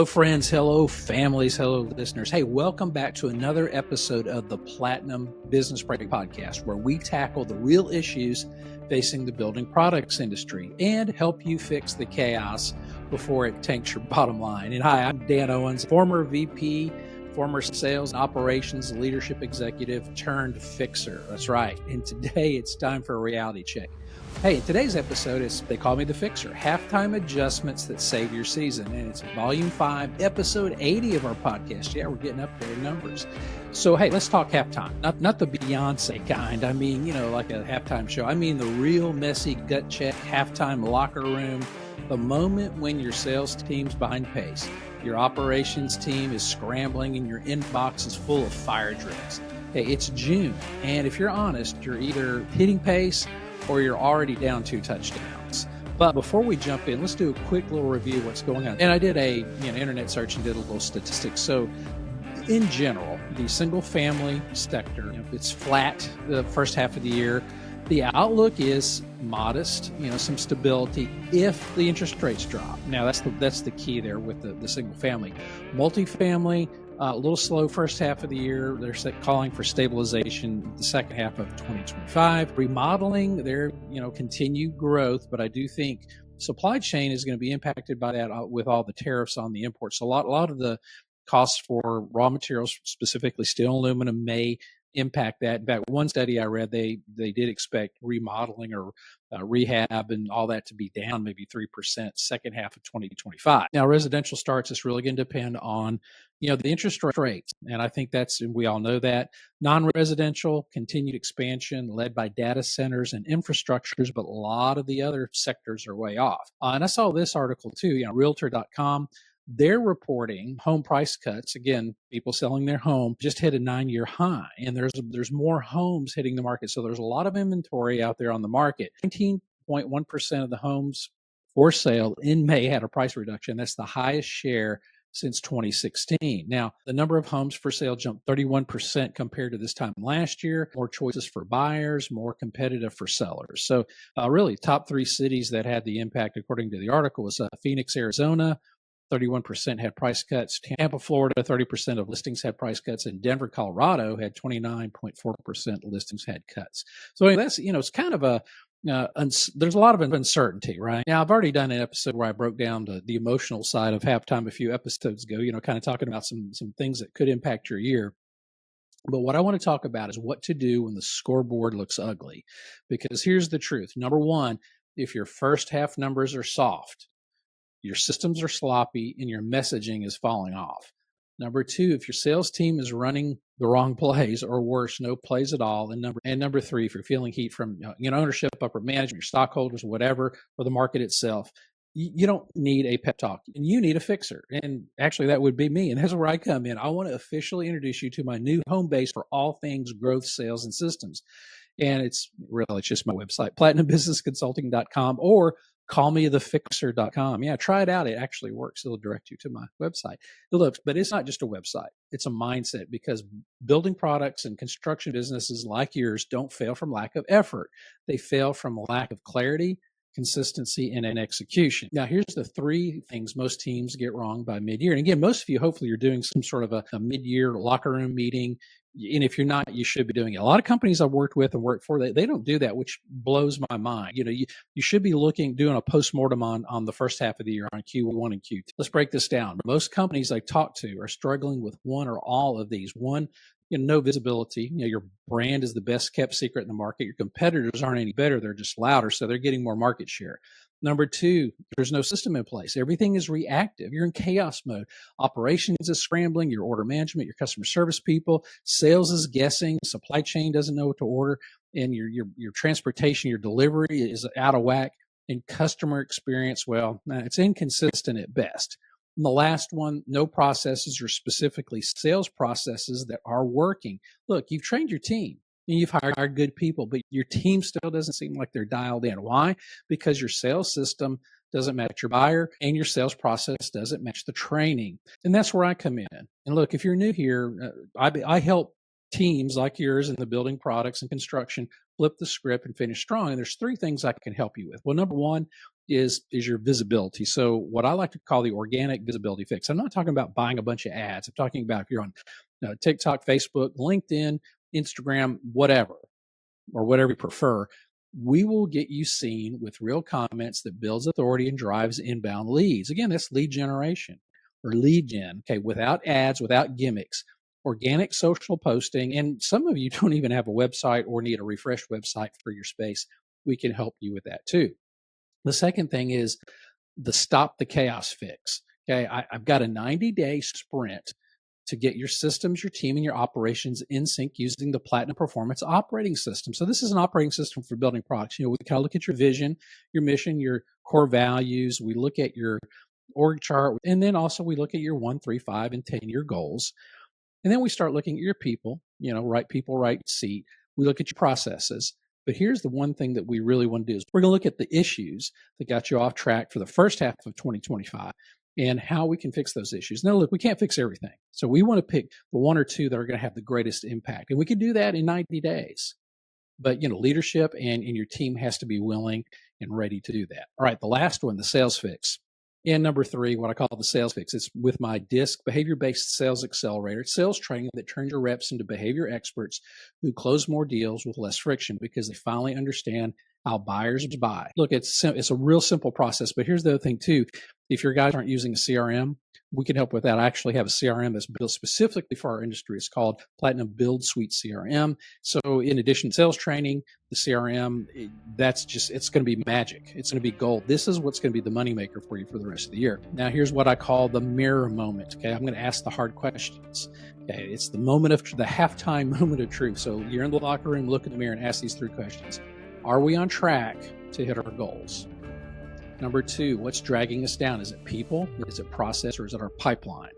Hello, friends. Hello, families. Hello, listeners. Hey, welcome back to another episode of the Platinum Business Break Podcast, where we tackle the real issues facing the building products industry and help you fix the chaos before it tanks your bottom line. And hi, I'm Dan Owens, former VP, former sales and operations leadership executive turned fixer. That's right. And today it's time for a reality check. Hey, in today's episode, they call me the Fixer, halftime adjustments that save your season. And it's volume 5, episode 80 of our podcast. Yeah, we're getting up there in numbers. So, hey, let's talk halftime. Not the Beyonce kind. I mean, like a halftime show. I mean the real messy gut check, halftime locker room, the moment when your sales team's behind pace, your operations team is scrambling, and your inbox is full of fire drills. Hey, it's June. And if you're honest, you're either hitting pace or you're already down 2 touchdowns. But before we jump in, let's do a quick little review of what's going on. And I did a internet search and did a little statistics. So in general, the single family sector, it's flat the first half of the year. The outlook is modest, some stability if the interest rates drop. Now that's the key there with the single family. Multifamily, a little slow first half of the year. They're calling for stabilization the second half of 2025. Remodeling, they're continued growth, but I do think supply chain is going to be impacted by that with all the tariffs on the imports. So a lot of the costs for raw materials, specifically steel and aluminum, may impact that. In fact, one study I read, they did expect remodeling or rehab and all that to be down maybe 3% second half of 2025. Now, residential starts is really going to depend on the interest rates, and I think we all know that. Non-residential, continued expansion led by data centers and infrastructures, but a lot of the other sectors are way off. And I saw this article too, Realtor.com. They're reporting home price cuts. Again, people selling their home just hit a 9-year high, and there's more homes hitting the market. So there's a lot of inventory out there on the market. 19.1% of the homes for sale in May had a price reduction. That's the highest share since 2016. Now, the number of homes for sale jumped 31% compared to this time last year. More choices for buyers, more competitive for sellers. So really, top 3 cities that had the impact, according to the article, was Phoenix, Arizona. 31% had price cuts. Tampa, Florida, 30% of listings had price cuts. And Denver, Colorado had 29.4% listings had cuts. So that's, it's kind of there's a lot of uncertainty, right? Now, I've already done an episode where I broke down the emotional side of halftime a few episodes ago, kind of talking about some things that could impact your year. But what I want to talk about is what to do when the scoreboard looks ugly. Because here's the truth. Number one, if your first half numbers are soft, your systems are sloppy, and your messaging is falling off. Number 2, if your sales team is running the wrong plays, or worse, no plays at all. And number 3, if you're feeling heat from ownership, upper management, your stockholders, whatever, or the market itself, you don't need a pep talk, and you need a fixer. And actually, that would be me. And that's where I come in. I want to officially introduce you to my new home base for all things growth, sales, and systems. And it's just my website, platinumbusinessconsulting.com, or callmethefixer.com. Yeah, try it out. It actually works. It'll direct you to my website. But it's not just a website. It's a mindset, because building products and construction businesses like yours don't fail from lack of effort. They fail from lack of clarity, consistency, and an execution. Now, here's the 3 things most teams get wrong by mid-year. And again, most of you, hopefully, you're doing some sort of a mid-year locker room meeting. And if you're not, you should be doing it. A lot of companies I've worked with and worked for, they don't do that, which blows my mind. You should be doing a postmortem on the first half of the year, on Q1 and Q2. Let's break this down. Most companies I talk to are struggling with one or all of these. One, no visibility. Your brand is the best kept secret in the market. Your competitors aren't any better. They're just louder, so they're getting more market share. Number 2, there's no system in place. Everything is reactive. You're in chaos mode. Operations is scrambling. Your order management, your customer service people, sales is guessing. Supply chain doesn't know what to order, and your transportation, your delivery is out of whack. And customer experience, it's inconsistent at best. And the last one, no processes, or specifically sales processes that are working. Look, you've trained your team. And you've hired good people, but your team still doesn't seem like they're dialed in. Why? Because your sales system doesn't match your buyer, and your sales process doesn't match the training. And that's where I come in. And look, if you're new here, I help teams like yours in the building products and construction flip the script and finish strong. And there's 3 things I can help you with. Well, number 1 is your visibility. So what I like to call the organic visibility fix. I'm not talking about buying a bunch of ads. I'm talking about if you're on TikTok, Facebook, LinkedIn, Instagram, whatever, or whatever you prefer, we will get you seen with real comments that builds authority and drives inbound leads. Again, that's lead generation or lead gen, okay, without ads, without gimmicks, organic social posting. And some of you don't even have a website or need a refreshed website for your space. We can help you with that too. The second thing is the stop the chaos fix. Okay, I've got a 90-day sprint to get your systems, your team, and your operations in sync using the Platinum Performance Operating System. So this is an operating system for building products. We kind of look at your vision, your mission, your core values. We look at your org chart, and then also we look at your 1, 3, 5, and 10-year goals. And then we start looking at your people, right people, right seat. We look at your processes. But here's the one thing that we really want to do is we're going to look at the issues that got you off track for the first half of 2025 and how we can fix those issues. Now, look, we can't fix everything. So we want to pick the 1 or 2 that are going to have the greatest impact. And we can do that in 90 days. But, leadership and your team has to be willing and ready to do that. All right, the last one, the sales fix. And number 3, what I call the sales fix. It's with my DISC, Behavior-Based Sales Accelerator. It's sales training that turns your reps into behavior experts who close more deals with less friction because they finally understand how buyers buy. Look, it's a real simple process, but here's the other thing too. If your guys aren't using a CRM, we can help with that. I actually have a CRM that's built specifically for our industry. It's called Platinum Build Suite CRM. So in addition to sales training, the CRM, it's going to be magic. It's going to be gold. This is what's going to be the moneymaker for you for the rest of the year. Now, here's what I call the mirror moment. Okay, I'm going to ask the hard questions. Okay, it's the halftime moment of truth. So you're in the locker room, look in the mirror and ask these 3 questions. Are we on track to hit our goals? Number 2, what's dragging us down? Is it people? Is it process? Or is it our pipeline?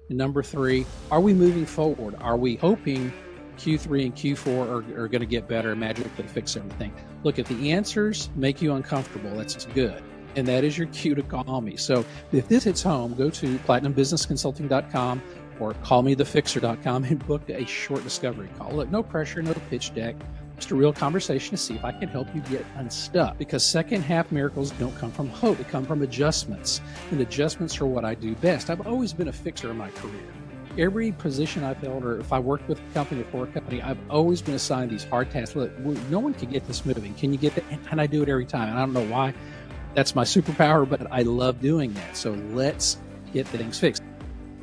And number 3, are we moving forward? Are we hoping Q3 and Q4 are going to get better and magically fix everything? Look, if the answers make you uncomfortable, that's good. And that is your cue to call me. So if this hits home, go to platinumbusinessconsulting.com or callmethefixer.com and book a short discovery call. Look, no pressure, no pitch deck. Just a real conversation to see if I can help you get unstuck, because second half miracles don't come from hope. They come from adjustments, and adjustments are what I do best. I've always been a fixer in my career. Every position I've held, or if I worked with a company or for a company, I've always been assigned these hard tasks. Look, no one can get this moving. Can you get that? And I do it every time. And I don't know why. That's my superpower, but I love doing that. So let's get things fixed.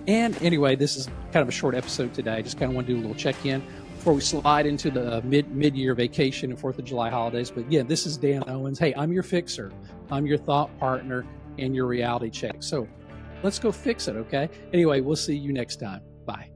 And anyway, this is kind of a short episode today. I just kind of want to do a little check-in before we slide into the mid-year vacation and 4th of July holidays. But yeah, this is Dan Owens. Hey, I'm your fixer. I'm your thought partner and your reality check. So let's go fix it, okay? Anyway, we'll see you next time. Bye.